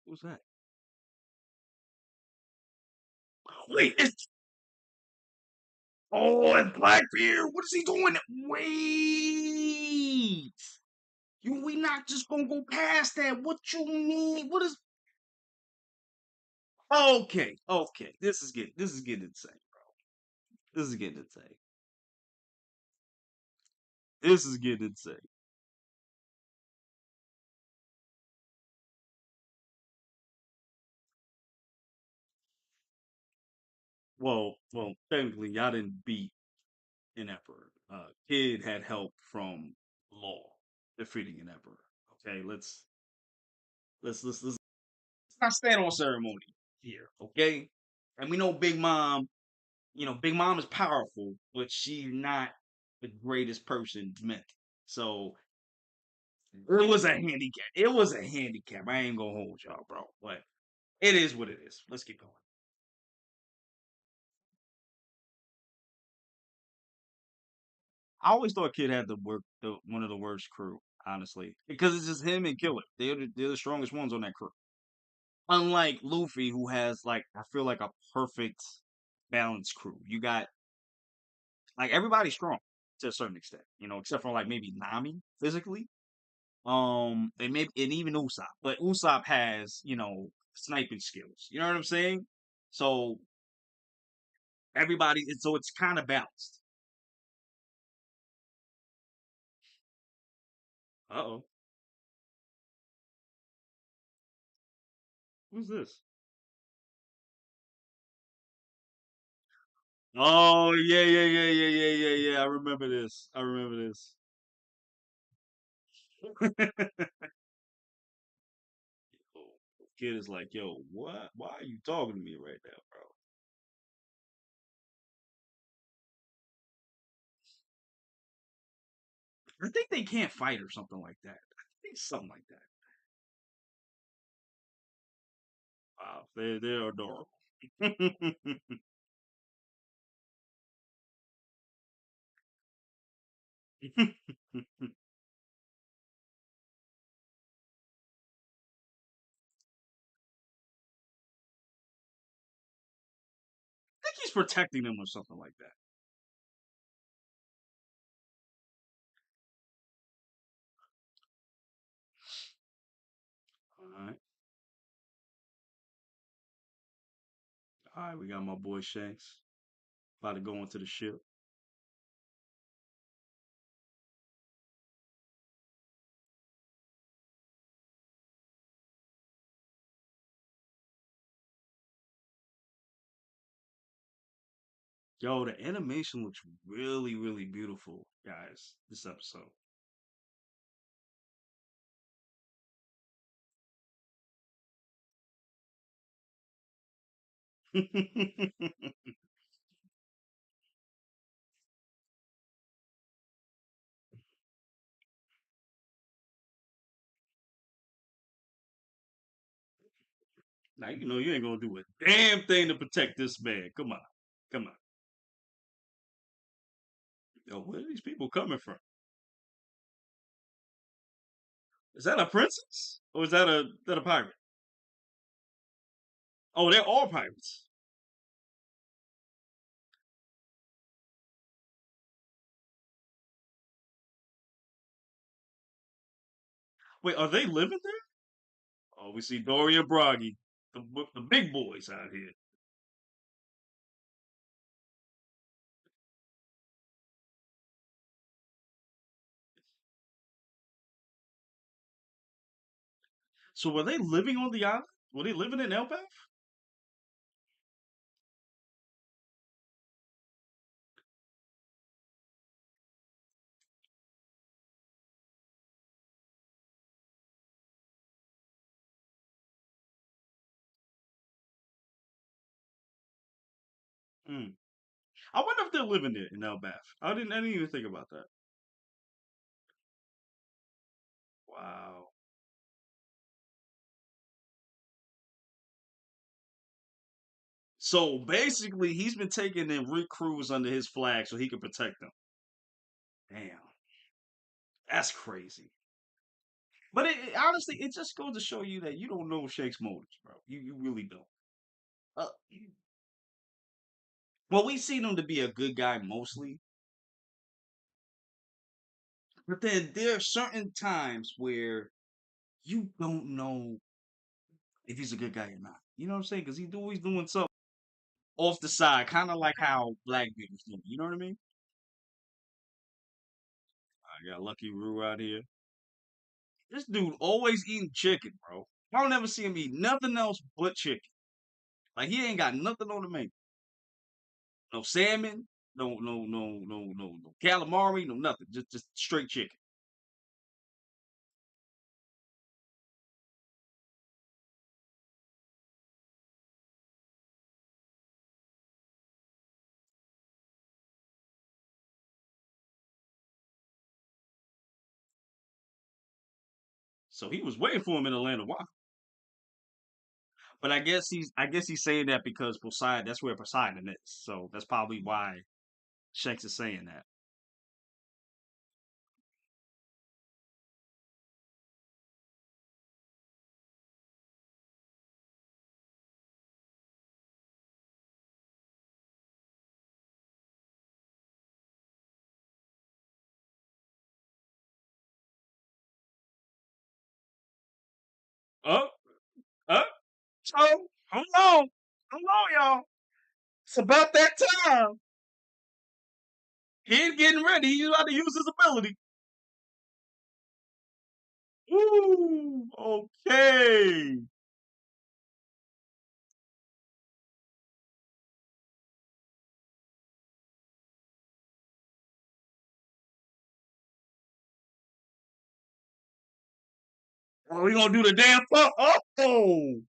A: Who's that? Wait, it's it's Blackbeard. What is he doing? Wait, we not just gonna go past that. What you mean? What is? Okay. This is getting insane. This is getting insane. This is getting insane. well, technically, y'all didn't beat an emperor. Kid had help from law defeating an emperor. Okay, let's not stand on ceremony here. Okay, and we know Big Mom. You know, Big Mom is powerful, but she's not the greatest person mentally. So it was a handicap. It was a handicap. I ain't gonna hold y'all, bro. But it is what it is. Let's keep going. I always thought Kid had the one of the worst crew, honestly, because it's just him and Killer. They're the strongest ones on that crew. Unlike Luffy, who has like I feel like a perfect balanced crew. You got like everybody's strong to a certain extent, you know, except for like maybe Nami physically. And even Usopp, but Usopp has sniping skills. You know what I'm saying? So so it's kind of balanced. Uh oh, who's this? Oh yeah. I remember this. I remember this. Kid is like, yo, what? Why are you talking to me right now, bro? I think they can't fight or something like that. I think something like that. Wow, they're adorable. I think he's protecting them or something like that. All right, all right. We got my boy Shanks about to go into the ship. Yo, the animation looks really, really beautiful, guys. This episode. Now you know you ain't gonna do a damn thing to protect this man. Come on, come on. Yo, where are these people coming from? Is that a princess or is that a pirate? Oh, they're all pirates. Wait, are they living there? Oh, we see Dory and Bragi, the big boys out here. So were they living on the island? Were they living in Elbaf? Hmm. I wonder if they're living there in Elbaf. I didn't even think about that. Wow. So basically, he's been taking in recruits under his flag so he can protect them. Damn, that's crazy. But honestly, it just goes to show you that you don't know Shake's motives, bro. You really don't. Uh, well, we've seen him to be a good guy mostly, but then there are certain times where you don't know if he's a good guy or not. You know what I'm saying? Because he's always doing something off the side, kind of like how Blackbeard's doing. You know what I mean? I got Lucky Roo out here. This dude always eating chicken, bro. I don't ever see him eat nothing else but chicken. Like he ain't got nothing on the menu. No salmon, no calamari, no nothing. Just straight chicken. So he was waiting for him in Atlanta. Why? But I guess he's saying that because Poseidon, that's where Poseidon is. So that's probably why Shanks is saying that. Oh, oh, so hold on, y'all. It's about that time. He's getting ready. He's about to use his ability. Ooh, okay. Oh, we gonna do the damn fuck. Oh,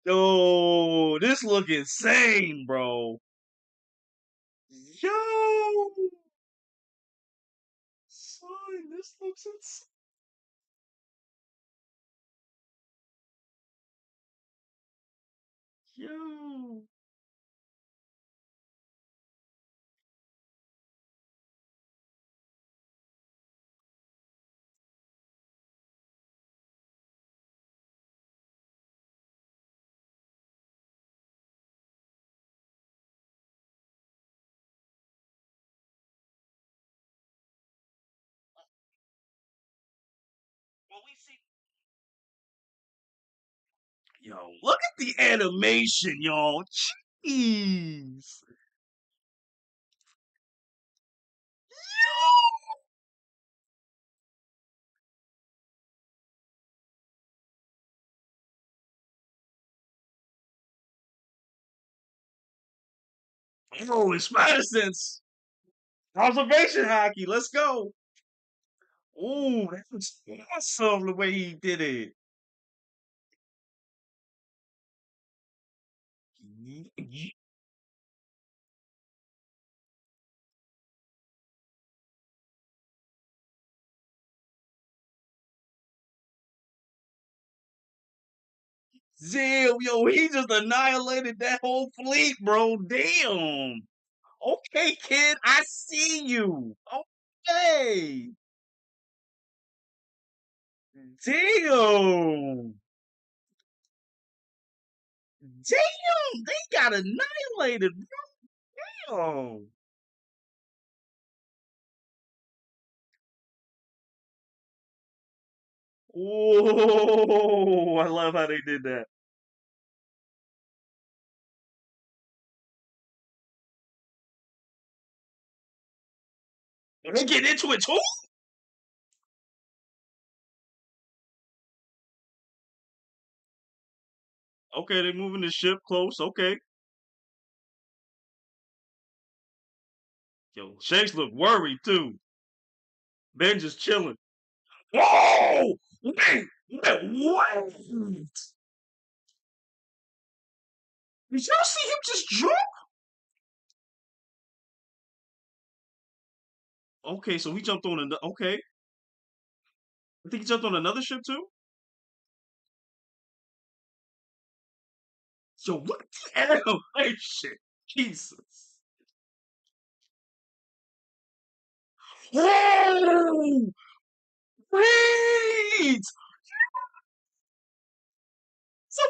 A: yo, this look insane, bro. Yo, son, this looks insane. Yo. Well, we see. Yo, look at the animation, y'all. Jeez. Yo, it's Madison's observation hockey. Let's go. Ooh, that was awesome the way he did it. Damn, yo, he just annihilated that whole fleet, bro. Damn. Okay, kid, I see you. Okay. Damn. Damn, they got annihilated, bro. Oh, I love how they did that. They get into it too? Okay, they're moving the ship close. Okay. Yo, Shanks look worried too. Ben just chilling. Whoa! What? Did y'all see him just drunk? Okay, so he jumped on another. Okay, I think he jumped on another ship too. Yo, look at the animation. Jesus. Whoa! Wait! So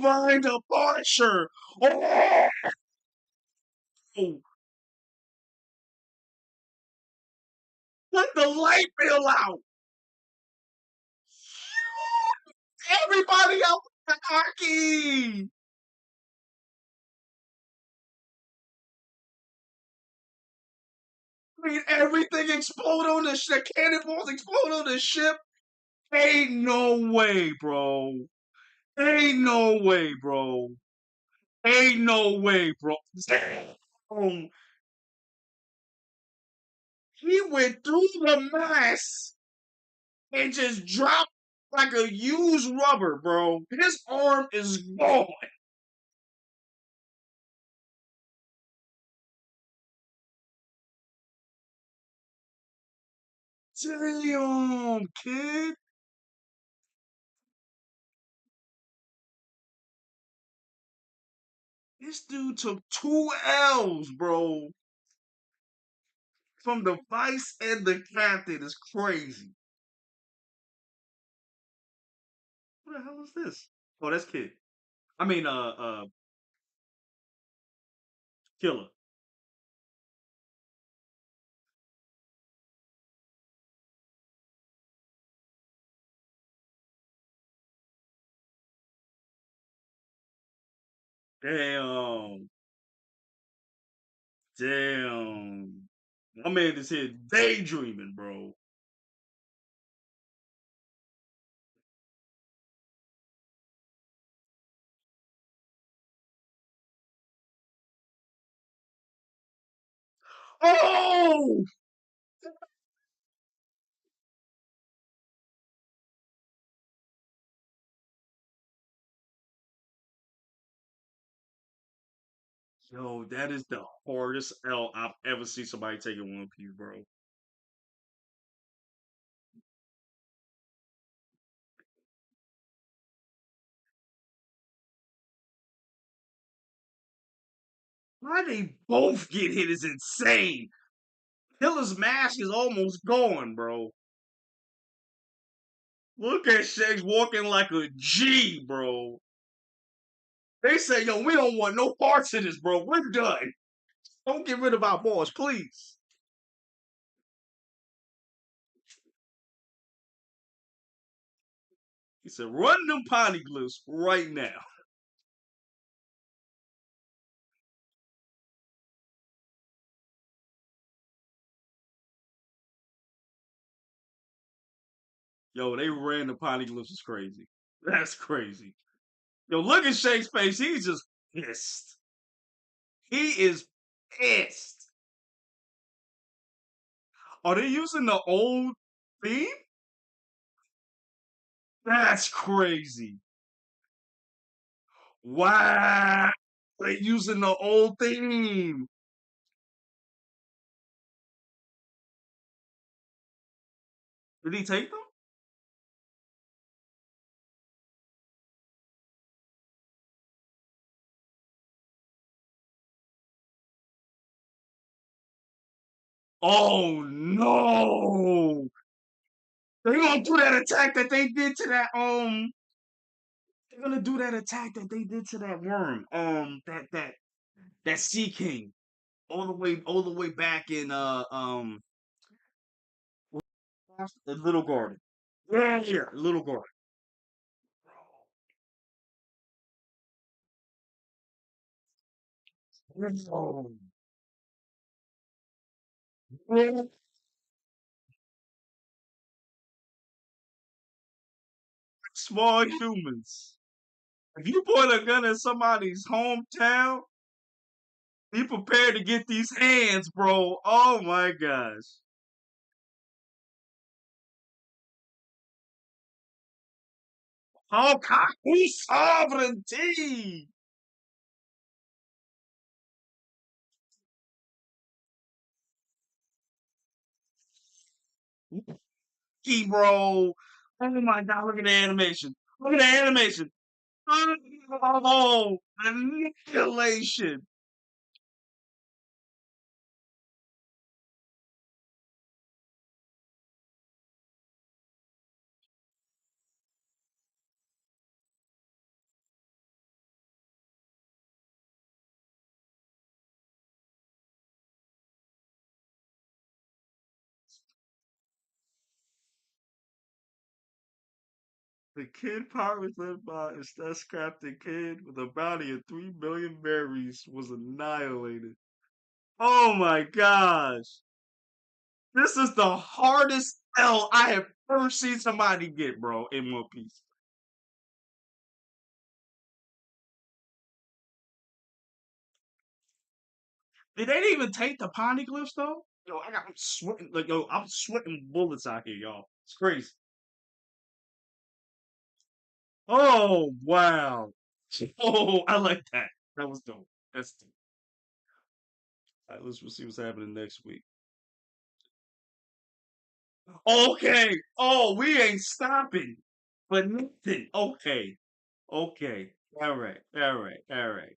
A: find a Punisher. Oh! Let the light bill out. Everybody out with the haki. I mean, everything explode on the ship. Cannonballs explode on the ship. Ain't no way, bro. Ain't no way, bro. Ain't no way, bro. Damn. He went through the mess and just dropped like a used rubber, bro. His arm is gone. Damn, kid. This dude took 2 L's, bro. From the vice and the captain is crazy. What the hell is this? Oh, that's kid. I mean, killer. Damn. Damn. My man is here daydreaming, bro. Oh! Yo, that is the hardest L I've ever seen somebody take in One Piece, bro. Why they both get hit is insane. Killer's mask is almost gone, bro. Look at Shanks walking like a G, bro. They say, yo, we don't want no parts of this, bro. We're done. Don't get rid of our boss, please. He said, run them polyglyphs right now. Yo, they ran the polyglyphs is crazy. That's crazy. Yo, look at Shake's face. He's just pissed. He is pissed. Are they using the old theme? That's crazy. Wow. They using the old theme. Did he take them? Oh no! They're gonna do that attack that they did to that they're gonna do that attack that they did to that worm. That Sea King. All the way back in the Little Garden. Yeah, yeah, Little Garden. Oh. Small humans. If you point a gun at somebody's hometown, be prepared to get these hands, bro. Oh my gosh. Haki sovereignty. Haki, bro. Oh my god, look at the animation. Look at the animation. Oh, annihilation. The kid pirate led by Estes Captain Kid with a bounty of 3 million berries was annihilated. Oh my gosh. This is the hardest L I have ever seen somebody get, bro, in One Piece. Did they even take the poneglyphs though? Yo, I'm sweating like yo, I'm sweating bullets out here, y'all. It's crazy. Oh wow. Oh, I like that. That was dope. That's dope. All right, let's we'll see what's happening next week. Okay. Oh, we ain't stopping for nothing. Okay. Okay. All right. All right. All right.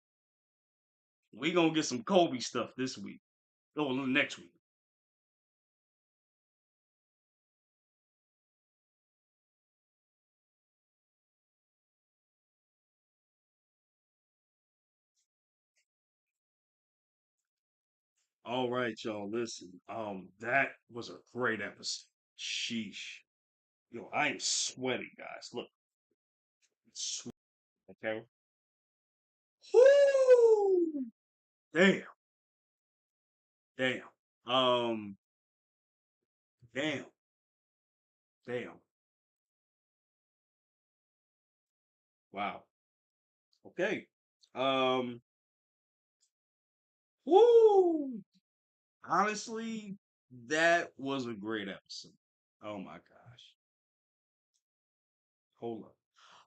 A: We gonna get some Kobe stuff this week. Oh, next week. All right, y'all. Listen. That was a great episode. Sheesh. Yo, I am sweating, guys. Look, it's sweat. Okay. Whoo! Damn. Damn. Um. Damn. Damn. Wow. Okay. Um. Woo! Honestly, that was a great episode. Oh my gosh. Hold up.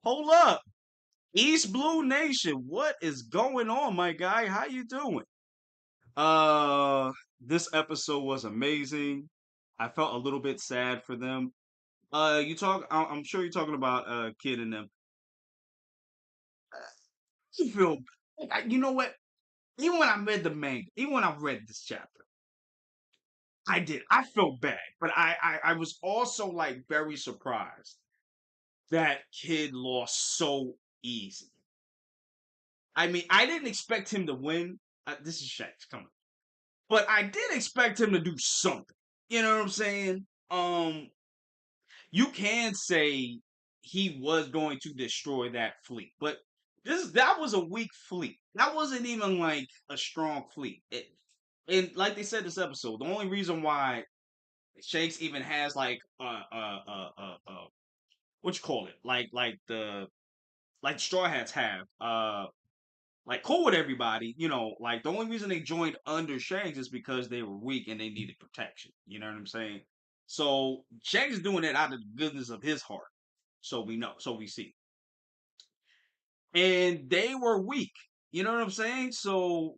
A: Hold up. East Blue Nation, what is going on, my guy? How you doing? This episode was amazing. I felt a little bit sad for them. I'm sure you're talking about Kid and them. You feel, you know what? Even when I read the manga, even when I read this chapter, I did. I felt bad, but I was also like very surprised that Kid lost so easy. I mean, I didn't expect him to win. This is Shanks, come on. But I did expect him to do something. You know what I'm saying? You can say he was going to destroy that fleet, but that was a weak fleet. That wasn't even like a strong fleet. And like they said this episode, the only reason why Shanks even has like what you call it, like Straw Hats have like cool with everybody, like the only reason they joined under Shanks is because they were weak and they needed protection. You know what I'm saying? So Shanks is doing it out of the goodness of his heart. So we know, so we see. And they were weak. You know what I'm saying? So,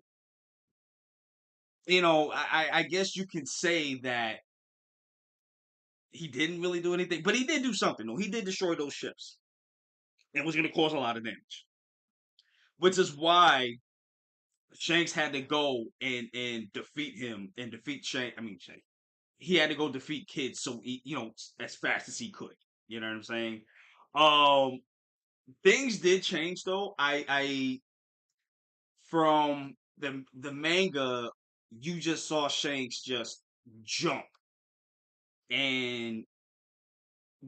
A: I guess you can say that he didn't really do anything, but he did do something. No, he did destroy those ships. It was going to cause a lot of damage, which is why Shanks had to go and defeat him and defeat Shanks. I mean, Shanks. He had to go defeat Kid so as fast as he could. You know what I'm saying? Um, things did change though. I from the manga, you just saw Shanks just jump and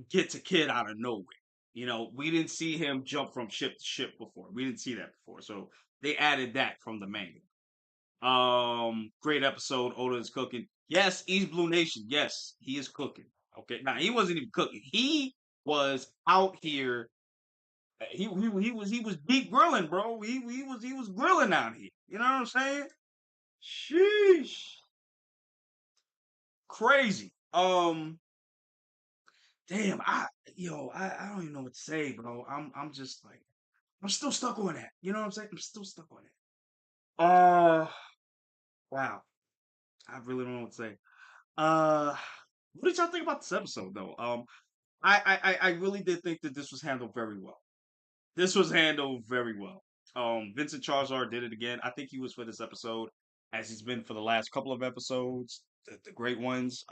A: get to Kid out of nowhere. We didn't see him jump from ship to ship before. We didn't see that before. So they added that from the manga. Great episode. Oda is cooking. Yes, East Blue Nation. Yes, he is cooking. Okay, now he wasn't even cooking. He was out here. He was deep grilling, bro. He was grilling out here. You know what I'm saying? Sheesh, crazy. Damn. I don't even know what to say, bro. I'm just like I'm still stuck on that. You know what I'm saying? I'm still stuck on it. Wow. I really don't know what to say. Uh, what did y'all think about this episode, though? I really did think that this was handled very well. This was handled very well. Vincent Charizard did it again. I think he was for this episode, as he's been for the last couple of episodes, the great ones.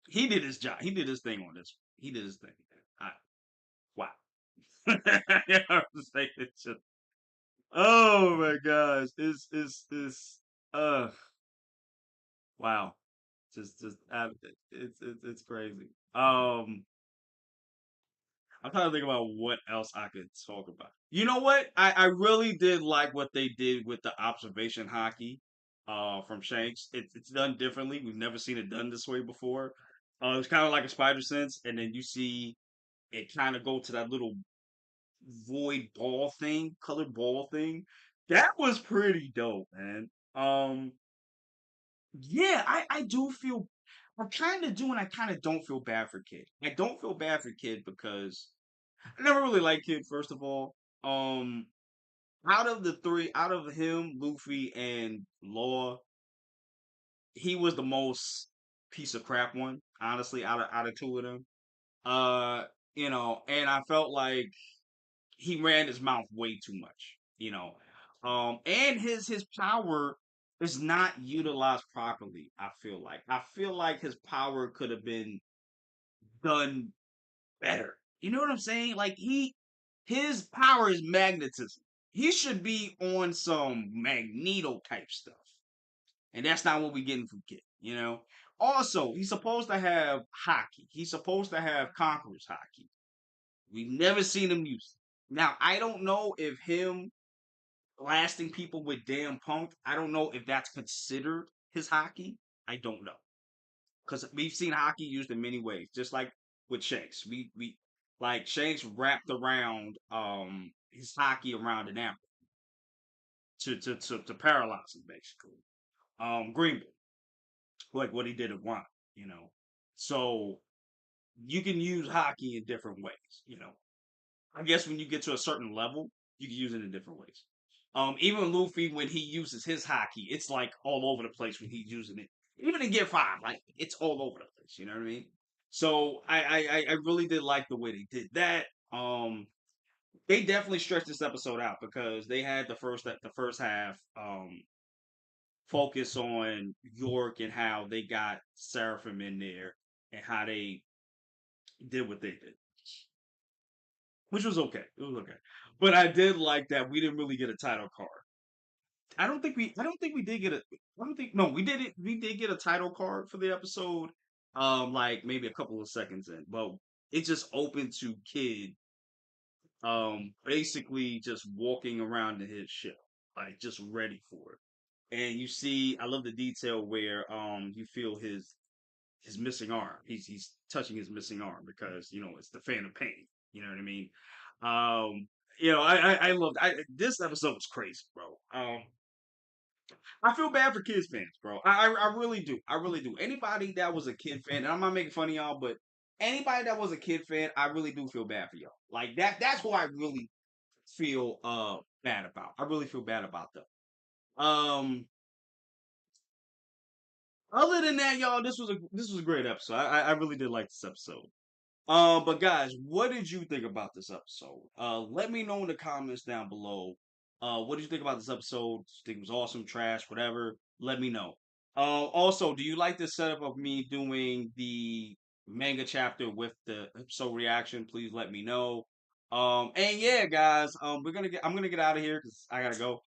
A: He did his job. He did his thing on this. He did his thing. I, wow. You know what I'm saying? It's just, oh my gosh, it's uh wow, just it's crazy. I'm trying to think about what else I could talk about. You know what? I really did like what they did with the observation hockey. from Shanks. It's done differently. We've never seen it done this way before. It's kind of like a spider sense, and then you see it kind of go to that little void ball thing, colored ball thing. That was pretty dope, man. Yeah, I do feel I kind of do, and I kind of don't feel bad for Kid. I don't feel bad for Kid because I never really liked Kid. First of all, um, out of the three, out of him, Luffy, and Law, he was the most piece of crap one. Honestly, out of two of them, uh, and I felt like he ran his mouth way too much. And his power is not utilized properly. I feel like his power could have been done better. You know what I'm saying? Like his power is magnetism. He should be on some Magneto type stuff, and that's not what we're getting from Kid. Also, he's supposed to have haki. He's supposed to have conquerors haki. We've never seen him use it. Now, I don't know if him blasting people with damn punk, I don't know if that's considered his hockey. I don't know. Because we've seen hockey used in many ways, just like with Shanks. We like Shanks wrapped around his hockey around an apple to paralyze him basically. Greenwood, like what he did at one, you know. So you can use hockey in different ways. I guess when you get to a certain level, you can use it in different ways. Even Luffy, when he uses his hockey, it's like all over the place when he's using it. Even in Gear 5, like it's all over the place. You know what I mean? So I really did like the way they did that. They definitely stretched this episode out because they had the first half focus on York and how they got Seraphim in there and how they did what they did, which was okay. It was okay, but I did like that we didn't really get a title card. I don't think we did get a. I don't think no, we did it. We did get a title card for the episode. Like maybe a couple of seconds in, but it just opened to Kid, basically just walking around in his ship, like just ready for it. And you see, I love the detail where you feel his missing arm. He's touching his missing arm because it's the fan of pain. You know what I mean? Um, I loved. This episode was crazy, bro. I feel bad for kids fans, bro. I really do. I really do. Anybody that was a kid fan, and I'm not making fun of y'all, but anybody that was a kid fan, I really do feel bad for y'all. Like that's who I really feel bad about. I really feel bad about them. Um Other than that, y'all, this was a great episode. I really did like this episode. But guys, what did you think about this episode? Let me know in the comments down below. What did you think about this episode? Think it was awesome, trash, whatever? Let me know. Also, do you like the setup of me doing the manga chapter with the episode reaction? Please let me know. And yeah, guys, I'm gonna get out of here because I gotta go.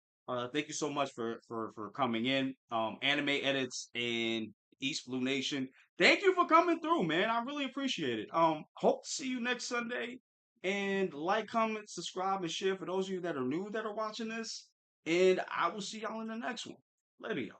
A: Thank you so much for coming in. Anime edits and East Blue Nation. Thank you for coming through, man. I really appreciate it. Hope to see you next Sunday. And like, comment, subscribe, and share for those of you that are new that are watching this. And I will see y'all in the next one. Later, y'all.